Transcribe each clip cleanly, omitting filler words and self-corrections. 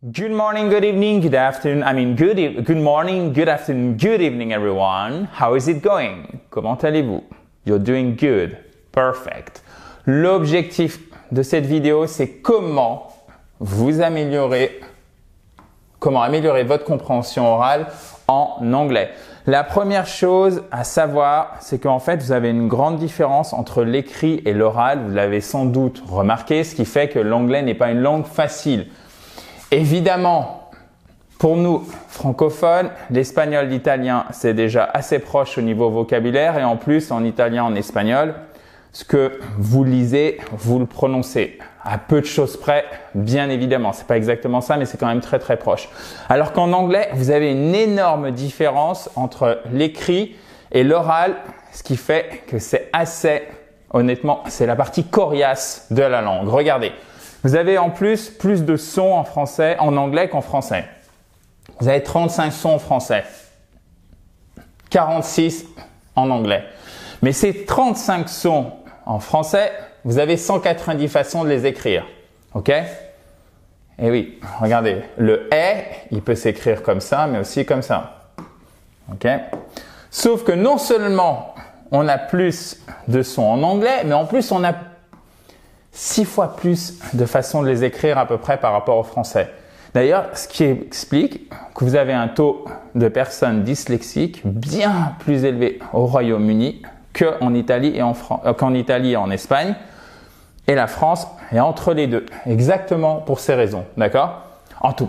Good morning, good evening, good afternoon. Good morning, good afternoon, good evening, everyone. How is it going? Comment allez-vous? You're doing good. Perfect. L'objectif de cette vidéo, c'est comment améliorer votre compréhension orale en anglais. La première chose à savoir, c'est qu'en fait, vous avez une grande différence entre l'écrit et l'oral. Vous l'avez sans doute remarqué, ce qui fait que l'anglais n'est pas une langue facile. Évidemment, pour nous francophones, l'espagnol, l'italien, c'est déjà assez proche au niveau vocabulaire et en plus, en italien, en espagnol, ce que vous lisez, vous le prononcez à peu de choses près, bien évidemment. C'est pas exactement ça, mais c'est quand même très très proche. Alors qu'en anglais, vous avez une énorme différence entre l'écrit et l'oral, ce qui fait que c'est assez, honnêtement, c'est la partie coriace de la langue. Regardez. Vous avez en plus de sons en anglais qu'en français. Vous avez 35 sons en français, 46 en anglais. Mais ces 35 sons en français, vous avez 190 façons de les écrire. OK? Et oui, regardez, le « est », il peut s'écrire comme ça, mais aussi comme ça. OK? Sauf que non seulement on a plus de sons en anglais, mais en plus on a 6 fois plus de façons de les écrire à peu près par rapport au français. D'ailleurs, ce qui explique que vous avez un taux de personnes dyslexiques bien plus élevé au Royaume-Uni qu'en Italie et en Espagne. Et la France est entre les deux, exactement pour ces raisons, d'accord?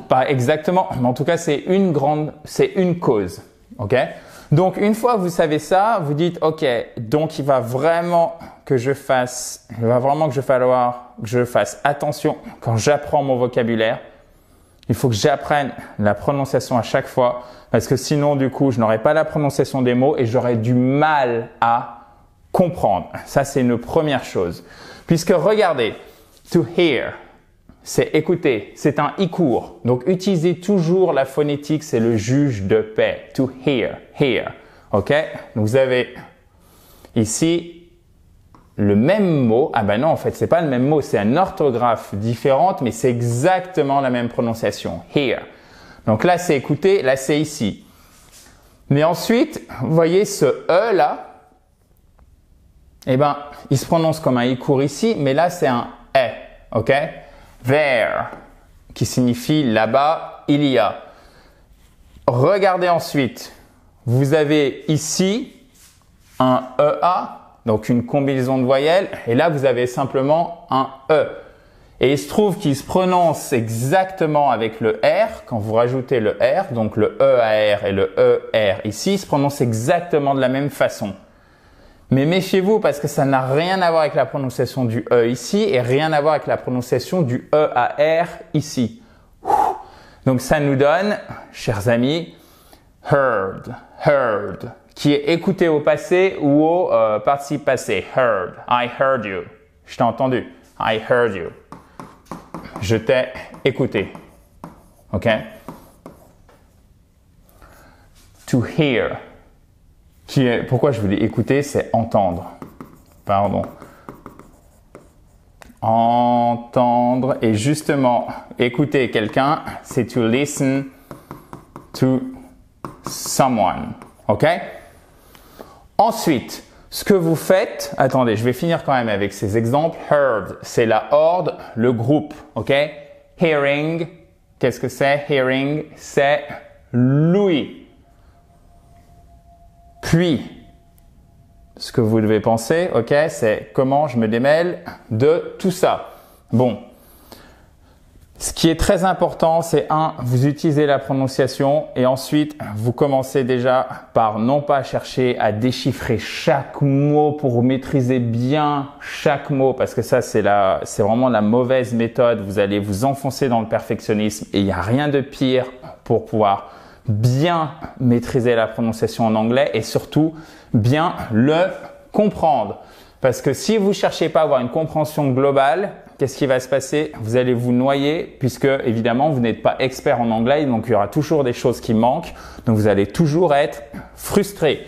Pas exactement, mais en tout cas, c'est une cause, ok? Donc, une fois que vous savez ça, vous dites, ok, donc il va vraiment que je fasse attention quand j'apprends mon vocabulaire. Il faut que j'apprenne la prononciation à chaque fois parce que sinon, du coup, je n'aurai pas la prononciation des mots et j'aurai du mal à comprendre. Ça, c'est une première chose. Puisque regardez, to hear, c'est écouter, c'est un i-court. Donc, utilisez toujours la phonétique, c'est le juge de paix. To hear, hear. OK? Donc, vous avez ici le même mot. Ah ben non, en fait, c'est pas le même mot, c'est une orthographe différente, mais c'est exactement la même prononciation. Hear. Donc là, c'est écouter, là, c'est ici. Mais ensuite, vous voyez ce E là, eh ben, il se prononce comme un i-court ici, mais là, c'est un E. OK? There, qui signifie là-bas, il y a. Regardez ensuite, vous avez ici un EA, donc une combinaison de voyelles, et là vous avez simplement un E. Et il se trouve qu'il se prononce exactement avec le R, quand vous rajoutez le R, donc le EAR et le ER ici, il se prononce exactement de la même façon. Mais méfiez-vous parce que ça n'a rien à voir avec la prononciation du E ici et rien à voir avec la prononciation du EAR ici. Donc ça nous donne, chers amis, heard, heard, qui est écouté au passé ou au participe passé. Heard, I heard you. Je t'ai entendu. I heard you. Je t'ai écouté. OK? To hear. Pourquoi je vous dis écouter, c'est entendre. Pardon. Entendre et justement écouter quelqu'un, c'est to listen to someone. OK? Ensuite, ce que vous faites, attendez, je vais finir quand même avec ces exemples. Heard, c'est la horde, le groupe. OK? Hearing, qu'est-ce que c'est? Hearing, c'est l'ouïe. Puis, ce que vous devez penser, ok, c'est comment je me démêle de tout ça. Bon, ce qui est très important, c'est vous utilisez la prononciation et ensuite, vous commencez déjà par non pas chercher à déchiffrer chaque mot pour maîtriser bien chaque mot parce que ça, c'est vraiment la mauvaise méthode. Vous allez vous enfoncer dans le perfectionnisme et il n'y a rien de pire pour pouvoir bien maîtriser la prononciation en anglais et surtout bien le comprendre. Parce que si vous cherchez pas à avoir une compréhension globale, qu'est-ce qui va se passer? Vous allez vous noyer puisque évidemment vous n'êtes pas expert en anglais, donc il y aura toujours des choses qui manquent, donc vous allez toujours être frustré.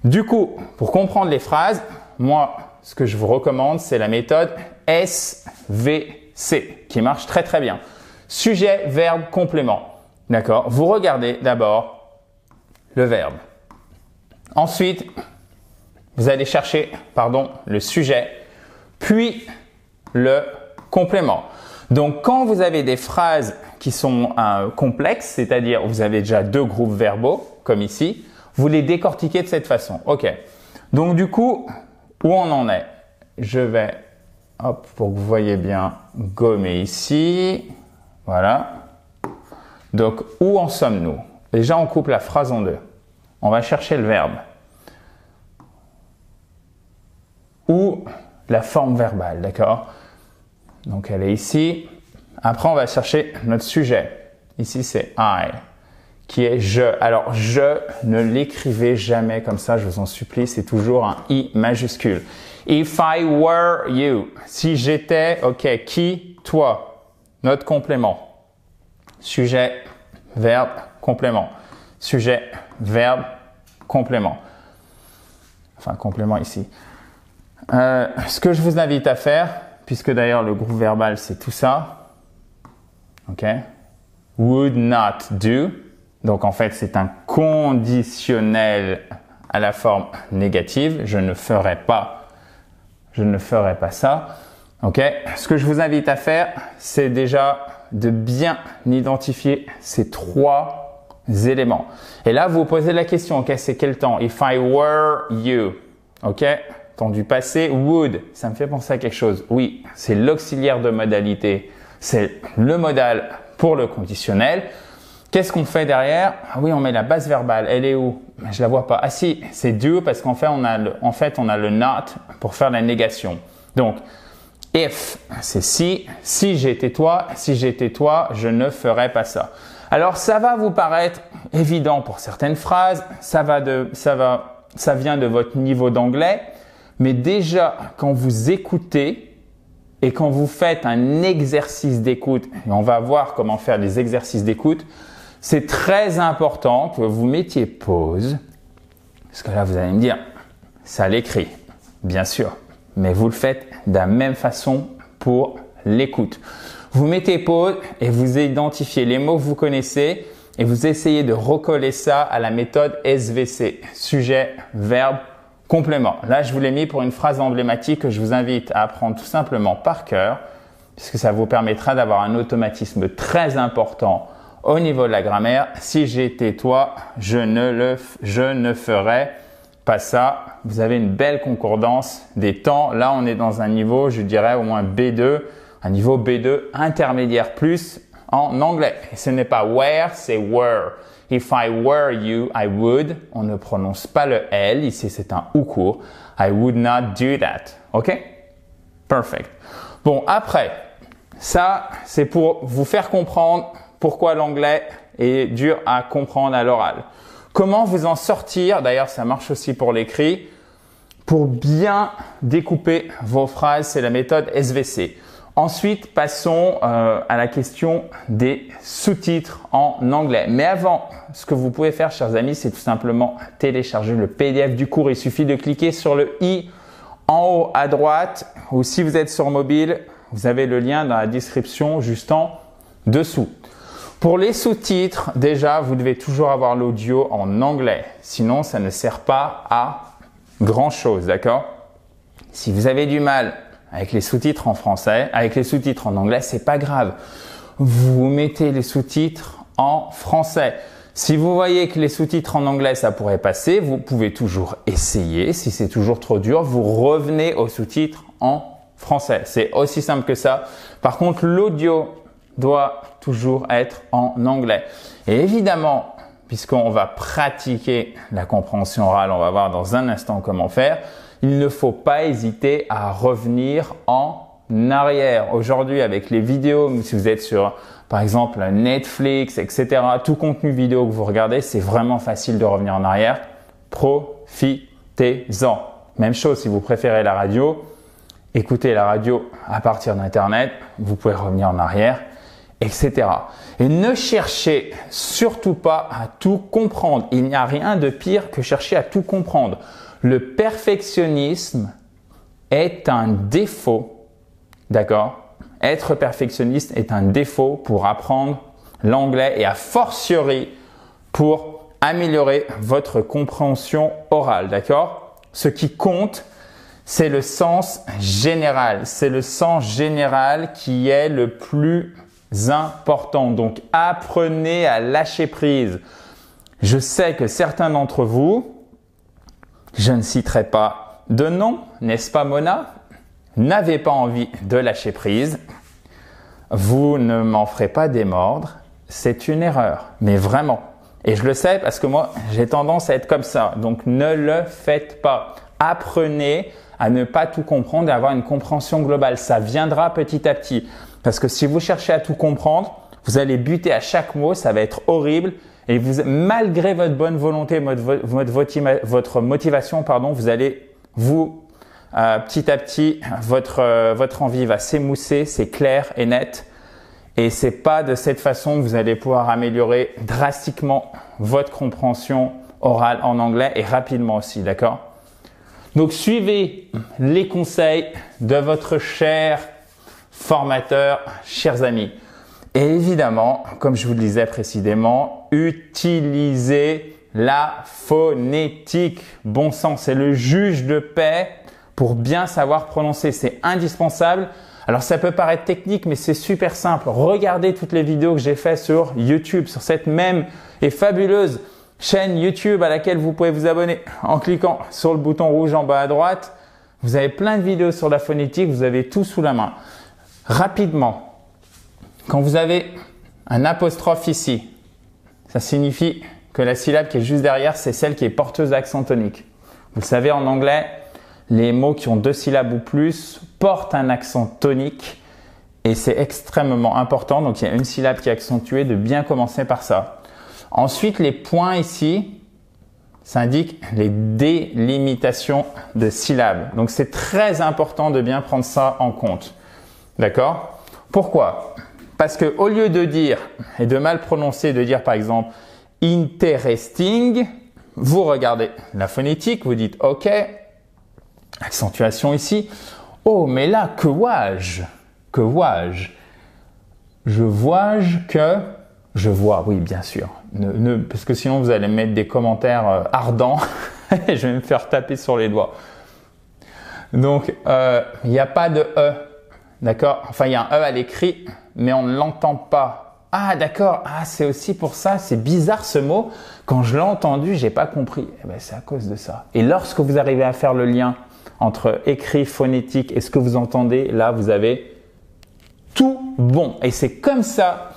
Du coup, pour comprendre les phrases, moi, ce que je vous recommande, c'est la méthode SVC qui marche très très bien. Sujet, verbe, complément. D'accord? Vous regardez d'abord le verbe. Ensuite, vous allez chercher, le sujet, puis le complément. Donc, quand vous avez des phrases qui sont complexes, c'est-à-dire vous avez déjà deux groupes verbaux, comme ici, vous les décortiquez de cette façon. OK. Donc, du coup, où on en est? Je vais, hop, pour que vous voyez bien, gommer ici. Voilà. Donc, où en sommes-nous? Déjà, on coupe la phrase en deux. On va chercher le verbe. Ou la forme verbale, d'accord? Donc, elle est ici. Après, on va chercher notre sujet. Ici, c'est I, qui est je. Alors, je, ne l'écrivez jamais comme ça, je vous en supplie. C'est toujours un I majuscule. If I were you. Si j'étais, OK, qui? Toi. Notre complément. Sujet, verbe, complément. Sujet, verbe, complément. Enfin, complément ici. Ce que je vous invite à faire, puisque d'ailleurs le groupe verbal c'est tout ça, ok? Would not do. Donc en fait c'est un conditionnel à la forme négative. Je ne ferai pas ça. Ok? Ce que je vous invite à faire, c'est déjà de bien identifier ces trois éléments. Et là vous vous posez la question, ok? C'est quel temps? If I were you, ok? Temps du passé, would, ça me fait penser à quelque chose. Oui, c'est l'auxiliaire de modalité. C'est le modal pour le conditionnel. Qu'est-ce qu'on fait derrière? Ah oui, on met la base verbale. Elle est où? Je la vois pas. Ah si, c'est do parce qu'en fait, on a le not pour faire la négation. Donc, if, c'est si. Si j'étais toi, je ne ferais pas ça. Alors, ça va vous paraître évident pour certaines phrases. Ça vient de votre niveau d'anglais. Mais déjà, quand vous écoutez et quand vous faites un exercice d'écoute, et on va voir comment faire des exercices d'écoute, c'est très important que vous mettiez pause. Parce que là, vous allez me dire, ça l'écrit, bien sûr. Mais vous le faites de la même façon pour l'écoute. Vous mettez pause et vous identifiez les mots que vous connaissez et vous essayez de recoller ça à la méthode SVC. Sujet, verbe, complément. Là, je vous l'ai mis pour une phrase emblématique que je vous invite à apprendre tout simplement par cœur, puisque ça vous permettra d'avoir un automatisme très important au niveau de la grammaire. Si j'étais toi, je ne ferais pas ça. Vous avez une belle concordance des temps. Là, on est dans un niveau, je dirais au moins B2, un niveau B2 intermédiaire plus en anglais. Et ce n'est pas where, c'est were. If I were you, I would. On ne prononce pas le L. Ici, c'est un ou court. I would not do that. OK? Perfect. Bon, après, ça, c'est pour vous faire comprendre pourquoi l'anglais est dur à comprendre à l'oral. Comment vous en sortir? D'ailleurs, ça marche aussi pour l'écrit. Pour bien découper vos phrases, c'est la méthode SVC. Ensuite, passons à la question des sous-titres en anglais. Mais avant, ce que vous pouvez faire, chers amis, c'est tout simplement télécharger le PDF du cours. Il suffit de cliquer sur le i en haut à droite ou si vous êtes sur mobile, vous avez le lien dans la description juste en dessous. Pour les sous-titres, déjà, vous devez toujours avoir l'audio en anglais. Sinon, ça ne sert pas à grand-chose, d'accord? Si vous avez du mal avec les sous-titres en français, avec les sous-titres en anglais, c'est pas grave. Vous mettez les sous-titres en français. Si vous voyez que les sous-titres en anglais, ça pourrait passer, vous pouvez toujours essayer. Si c'est toujours trop dur, vous revenez aux sous-titres en français. C'est aussi simple que ça. Par contre, l'audio doit toujours être en anglais. Et évidemment, puisqu'on va pratiquer la compréhension orale, on va voir dans un instant comment faire, il ne faut pas hésiter à revenir en arrière. Aujourd'hui, avec les vidéos, si vous êtes sur, par exemple, Netflix, etc., tout contenu vidéo que vous regardez, c'est vraiment facile de revenir en arrière. Profitez-en. Même chose si vous préférez la radio. Écoutez la radio à partir d'Internet. Vous pouvez revenir en arrière, etc. Et ne cherchez surtout pas à tout comprendre. Il n'y a rien de pire que chercher à tout comprendre. Le perfectionnisme est un défaut, d'accord? être perfectionniste est un défaut pour apprendre l'anglais et a fortiori pour améliorer votre compréhension orale, d'accord? Ce qui compte, c'est le sens général. C'est le sens général qui est le plus important. Donc, apprenez à lâcher prise. Je sais que certains d'entre vous, je ne citerai pas de nom, n'est-ce pas Mona, n'avez pas envie de lâcher prise. Vous ne m'en ferez pas démordre. C'est une erreur, mais vraiment. Et je le sais parce que moi, j'ai tendance à être comme ça. Donc, ne le faites pas. Apprenez à ne pas tout comprendre et avoir une compréhension globale. Ça viendra petit à petit. Parce que si vous cherchez à tout comprendre, vous allez buter à chaque mot, ça va être horrible. Et vous, malgré votre bonne volonté, votre motivation, vous allez petit à petit, votre envie va s'émousser, c'est clair et net. Et c'est pas de cette façon que vous allez pouvoir améliorer drastiquement votre compréhension orale en anglais et rapidement aussi, d'accord? Donc, suivez les conseils de votre cher formateur, chers amis. Et évidemment, comme je vous le disais précédemment, utilisez la phonétique. Bon sang, c'est le juge de paix pour bien savoir prononcer. C'est indispensable. Alors, ça peut paraître technique, mais c'est super simple. Regardez toutes les vidéos que j'ai faites sur YouTube, sur cette même et fabuleuse chaîne YouTube à laquelle vous pouvez vous abonner en cliquant sur le bouton rouge en bas à droite. Vous avez plein de vidéos sur la phonétique, vous avez tout sous la main. Rapidement, quand vous avez un apostrophe ici, ça signifie que la syllabe qui est juste derrière, c'est celle qui est porteuse d'accent tonique. Vous le savez, en anglais, les mots qui ont 2 syllabes ou plus portent un accent tonique et c'est extrêmement important. Donc, il y a une syllabe qui est accentuée, de bien commencer par ça. Ensuite, les points ici, ça indique les délimitations de syllabes. Donc, c'est très important de bien prendre ça en compte. D'accord? Pourquoi? Parce que au lieu de dire et de mal prononcer, de dire par exemple interesting, vous regardez la phonétique, vous dites OK, accentuation ici. Oh, mais là, que vois-je? Que vois-je? Je vois-je que... Je vois, oui, bien sûr. Parce que sinon, vous allez me mettre des commentaires ardents et je vais me faire taper sur les doigts. Donc, il n'y a pas de E. D'accord? Enfin, il y a un E à l'écrit, mais on ne l'entend pas. Ah, d'accord. Ah, c'est aussi pour ça. C'est bizarre ce mot. Quand je l'ai entendu, j'ai pas compris. Eh ben, c'est à cause de ça. Et lorsque vous arrivez à faire le lien entre écrit, phonétique et ce que vous entendez, là, vous avez tout bon. Et c'est comme ça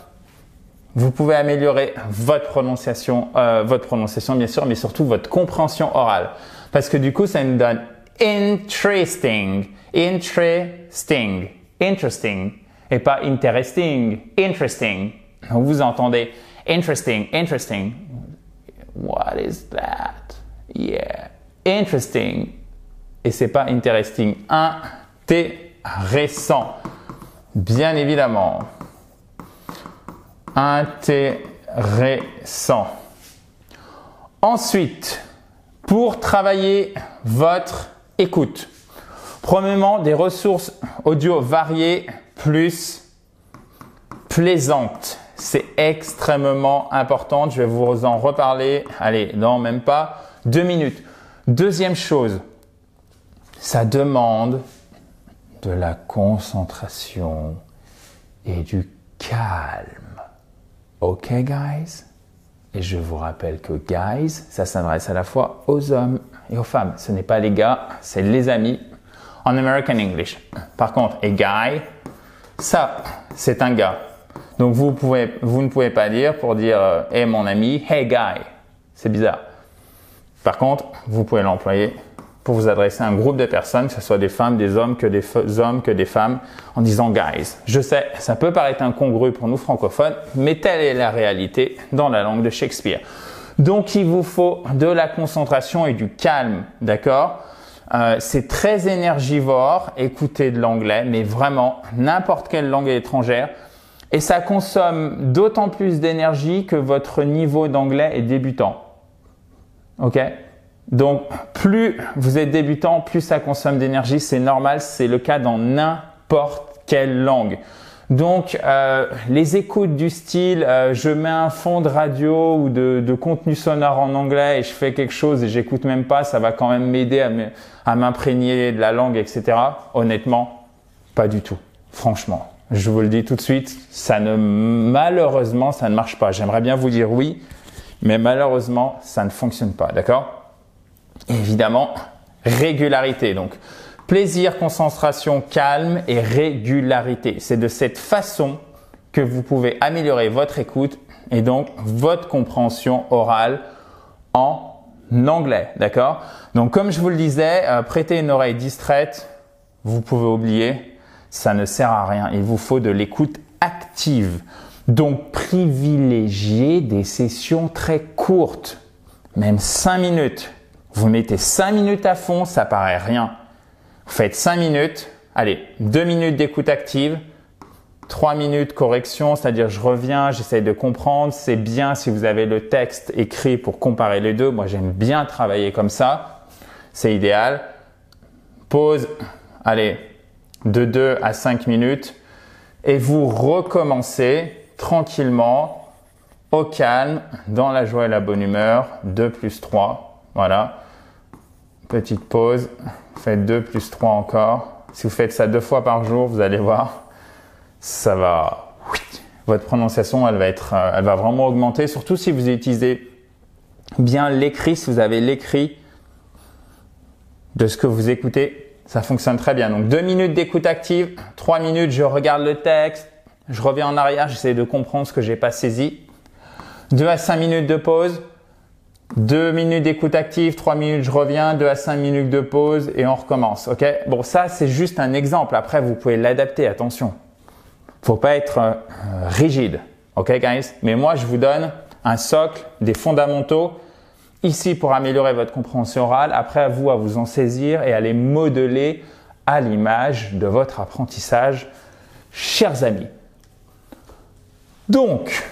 vous pouvez améliorer votre prononciation bien sûr, mais surtout votre compréhension orale. Parce que du coup, ça nous donne interesting, interesting, interesting, et pas interesting, interesting. Donc, vous entendez interesting, interesting. What is that? Yeah, interesting. Et c'est pas interesting, intéressant. Bien évidemment. Intéressant. Ensuite, pour travailler votre écoute, premièrement, des ressources audio variées plus plaisantes. C'est extrêmement important. Je vais vous en reparler, allez, dans même pas 2 minutes. Deuxième chose, ça demande de la concentration et du calme. OK, guys? Et je vous rappelle que guys, ça s'adresse à la fois aux hommes et aux femmes. Ce n'est pas les gars, c'est les amis en American English. Par contre, a guy, ça, c'est un gars. Donc, vous ne pouvez pas dire pour dire hey mon ami, hey guy. C'est bizarre. Par contre, vous pouvez l'employer pour vous adresser à un groupe de personnes, que ce soit des femmes, des hommes, que des femmes, en disant guys. Je sais, ça peut paraître incongru pour nous francophones, mais telle est la réalité dans la langue de Shakespeare. Donc, il vous faut de la concentration et du calme, d'accord? C'est très énergivore, écouter de l'anglais, mais vraiment n'importe quelle langue étrangère. Et ça consomme d'autant plus d'énergie que votre niveau d'anglais est débutant. OK? Donc, plus vous êtes débutant, plus ça consomme d'énergie. C'est normal, c'est le cas dans n'importe quelle langue. Donc, les écoutes du style, je mets un fond de radio ou de contenu sonore en anglais et je fais quelque chose et j'écoute même pas, ça va quand même m'aider à m'imprégner de la langue, etc. Honnêtement, pas du tout. Franchement, je vous le dis tout de suite, malheureusement, ça ne marche pas. J'aimerais bien vous dire oui, mais malheureusement, ça ne fonctionne pas, d'accord? Évidemment, régularité. Donc, plaisir, concentration, calme et régularité. C'est de cette façon que vous pouvez améliorer votre écoute et donc votre compréhension orale en anglais, d'accord? Donc, comme je vous le disais, prêter une oreille distraite, vous pouvez oublier, ça ne sert à rien. Il vous faut de l'écoute active. Donc, privilégiez des sessions très courtes, même 5 minutes. Vous mettez 5 minutes à fond, ça paraît rien. Vous faites 5 minutes, allez, 2 minutes d'écoute active, 3 minutes correction, c'est-à-dire je reviens, j'essaye de comprendre. C'est bien si vous avez le texte écrit pour comparer les deux. Moi, j'aime bien travailler comme ça. C'est idéal. Pause, allez, de 2 à 5 minutes et vous recommencez tranquillement, au calme, dans la joie et la bonne humeur. 2 plus 3, voilà. Petite pause, faites 2 plus 3 encore. Si vous faites ça 2 fois par jour, vous allez voir, ça va, votre prononciation, elle va vraiment augmenter, surtout si vous utilisez bien l'écrit, si vous avez l'écrit de ce que vous écoutez, ça fonctionne très bien. Donc 2 minutes d'écoute active, 3 minutes, je regarde le texte, je reviens en arrière, j'essaie de comprendre ce que j'ai pas saisi. 2 à 5 minutes de pause. 2 minutes d'écoute active, 3 minutes je reviens, 2 à 5 minutes de pause et on recommence. Ok? Bon, ça c'est juste un exemple. Après, vous pouvez l'adapter. Attention, faut pas être rigide. Ok, guys? Mais moi, je vous donne un socle, des fondamentaux ici pour améliorer votre compréhension orale. Après, à vous en saisir et à les modeler à l'image de votre apprentissage, chers amis. Donc,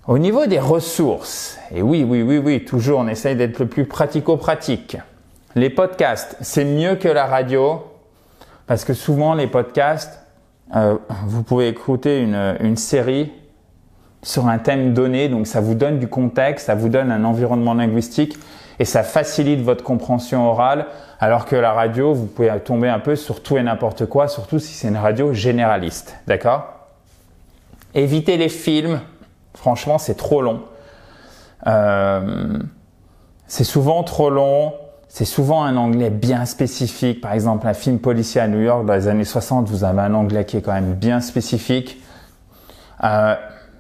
au niveau des ressources, et oui, toujours on essaye d'être le plus pratico-pratique. Les podcasts, c'est mieux que la radio parce que souvent les podcasts, vous pouvez écouter une série sur un thème donné, donc ça vous donne du contexte, ça vous donne un environnement linguistique et ça facilite votre compréhension orale, alors que la radio, vous pouvez tomber un peu sur tout et n'importe quoi, surtout si c'est une radio généraliste, d'accord? Évitez les films. Franchement, c'est trop long. C'est souvent trop long. C'est souvent un anglais bien spécifique. Par exemple, un film policier à New York dans les années 60, vous avez un anglais qui est quand même bien spécifique.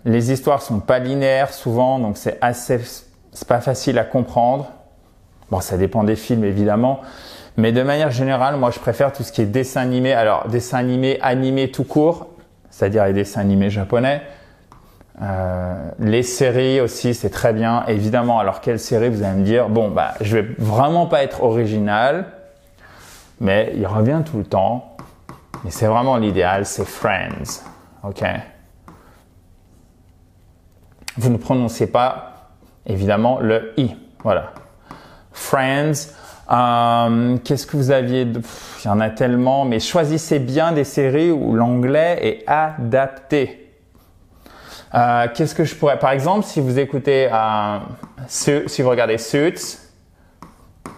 Les histoires sont pas linéaires souvent, donc c'est pas facile à comprendre. Bon, ça dépend des films évidemment. Mais de manière générale, moi, je préfère tout ce qui est dessin animé. Alors, dessin animé tout court, c'est-à-dire les dessins animés japonais. Les séries aussi, c'est très bien. Évidemment, alors quelle série, vous allez me dire, bon, je vais vraiment pas être original, mais il revient tout le temps. Et c'est vraiment l'idéal, c'est Friends. Ok? Vous ne prononcez pas, évidemment, le I. Voilà. Friends. Qu'est-ce que vous aviez il y en a tellement, mais choisissez bien des séries où l'anglais est adapté. Qu'est-ce que je pourrais, par exemple, si vous écoutez, si vous regardez Suits,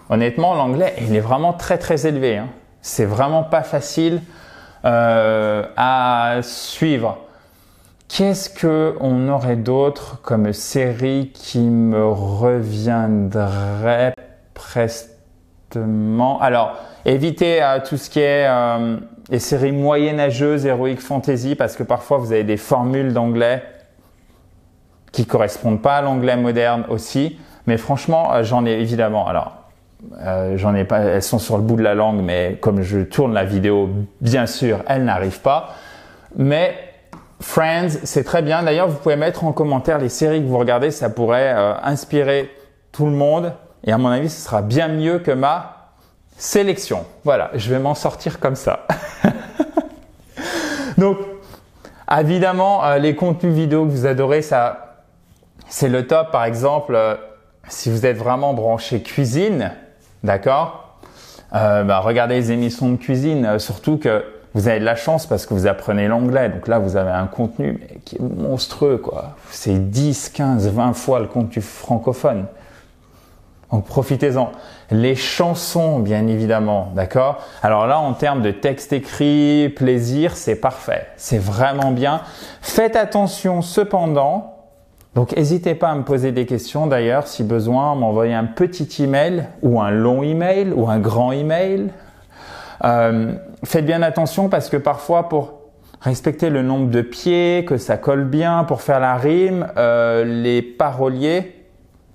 honnêtement, l'anglais, il est vraiment très très élevé. Hein. C'est vraiment pas facile à suivre. Qu'est-ce que on aurait d'autre comme série qui me reviendrait prestement? Alors, évitez tout ce qui est les séries moyenâgeuses, Heroic Fantasy, parce que parfois vous avez des formules d'anglais qui correspondent pas à l'anglais moderne aussi. Mais franchement, j'en ai évidemment. Alors, j'en ai pas. Elles sont sur le bout de la langue, mais comme je tourne la vidéo, bien sûr, elles n'arrivent pas. Mais Friends, c'est très bien. D'ailleurs, vous pouvez mettre en commentaire les séries que vous regardez. Ça pourrait inspirer tout le monde. Et à mon avis, ce sera bien mieux que ma sélection. Voilà, je vais m'en sortir comme ça. Donc, évidemment, les contenus vidéo que vous adorez, ça, c'est le top. Par exemple, si vous êtes vraiment branché cuisine, d'accord, regardez les émissions de cuisine. Surtout que vous avez de la chance parce que vous apprenez l'anglais. Donc là, vous avez un contenu qui est monstrueux, quoi. C'est 10, 15, 20 fois le contenu francophone. Donc profitez-en. Les chansons, bien évidemment, d'accord? Alors là, en termes de texte écrit, plaisir, c'est parfait. C'est vraiment bien. Faites attention cependant. Donc n'hésitez pas à me poser des questions d'ailleurs, si besoin, m'envoyer un petit email ou un long email ou un grand email. Faites bien attention parce que parfois pour respecter le nombre de pieds, que ça colle bien, pour faire la rime, les paroliers,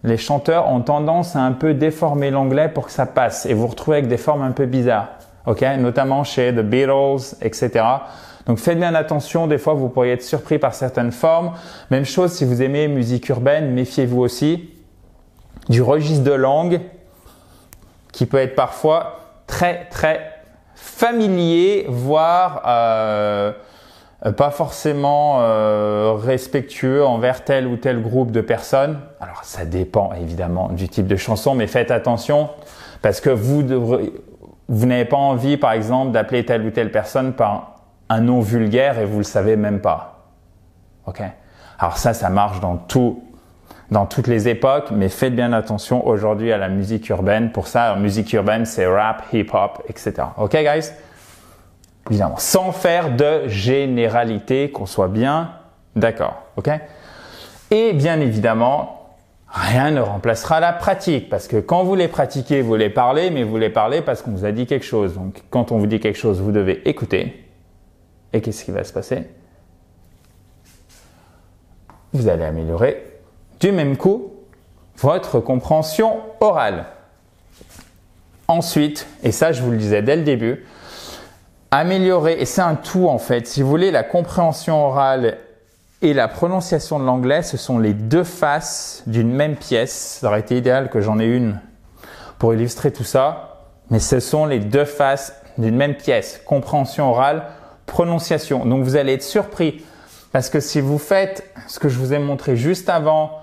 les chanteurs ont tendance à un peu déformer l'anglais pour que ça passe et vous retrouvez avec des formes un peu bizarres, ok? Notamment chez The Beatles, etc. Donc faites bien attention, des fois vous pourriez être surpris par certaines formes. Même chose si vous aimez musique urbaine, méfiez-vous aussi du registre de langue qui peut être parfois très familier, voire pas forcément respectueux envers tel ou tel groupe de personnes. Alors ça dépend évidemment du type de chanson, mais faites attention parce que vous n'avez pas envie par exemple d'appeler telle ou telle personne par un nom vulgaire et vous le savez même pas. Ok? Alors ça marche dans toutes les époques, mais faites bien attention aujourd'hui à la musique urbaine. Pour ça, la musique urbaine, c'est rap, hip-hop, etc. Ok, guys? Évidemment, sans faire de généralité, qu'on soit bien d'accord. Ok? Et bien évidemment, rien ne remplacera la pratique, parce que quand vous les pratiquez, vous les parlez, mais vous les parlez parce qu'on vous a dit quelque chose. Donc, quand on vous dit quelque chose, vous devez écouter. Et qu'est-ce qui va se passer? Vous allez améliorer du même coup votre compréhension orale. Ensuite, et ça je vous le disais dès le début, améliorer, et c'est un tout en fait, si vous voulez, la compréhension orale et la prononciation de l'anglais, ce sont les deux faces d'une même pièce. Ça aurait été idéal que j'en ai une pour illustrer tout ça, mais ce sont les deux faces d'une même pièce, compréhension orale, prononciation. Donc vous allez être surpris parce que si vous faites ce que je vous ai montré juste avant,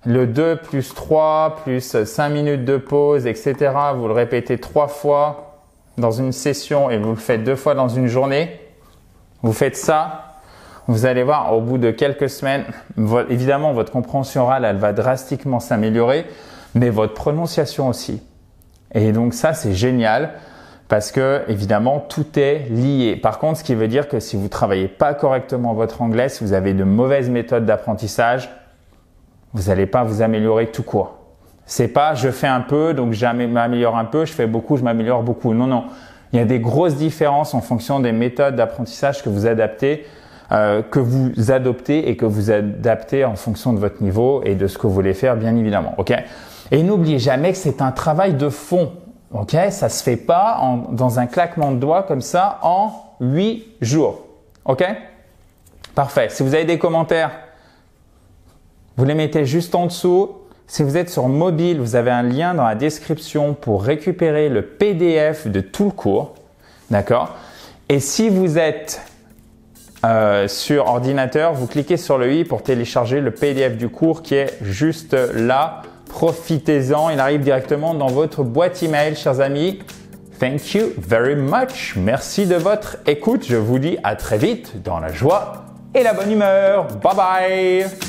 le 2 plus 3 plus 5 minutes de pause, etc., vous le répétez 3 fois dans une session et vous le faites 2 fois dans une journée, vous faites ça, vous allez voir au bout de quelques semaines, évidemment votre compréhension orale elle va drastiquement s'améliorer, mais votre prononciation aussi. Et donc ça c'est génial. Parce que, évidemment, tout est lié. Par contre, ce qui veut dire que si vous travaillez pas correctement votre anglais, si vous avez de mauvaises méthodes d'apprentissage, vous n'allez pas vous améliorer tout court. C'est pas je fais un peu, donc je m'améliore un peu, je fais beaucoup, je m'améliore beaucoup. Non, non. Il y a des grosses différences en fonction des méthodes d'apprentissage que vous adoptez et que vous adaptez en fonction de votre niveau et de ce que vous voulez faire, bien évidemment. Ok? Et n'oubliez jamais que c'est un travail de fond. Ok, ça se fait pas dans un claquement de doigts comme ça en 8 jours. Ok? Parfait. Si vous avez des commentaires, vous les mettez juste en dessous. Si vous êtes sur mobile, vous avez un lien dans la description pour récupérer le PDF de tout le cours. D'accord? Et si vous êtes sur ordinateur, vous cliquez sur le i pour télécharger le PDF du cours qui est juste là. Profitez-en, il arrive directement dans votre boîte email, chers amis. Thank you very much. Merci de votre écoute. Je vous dis à très vite dans la joie et la bonne humeur. Bye bye.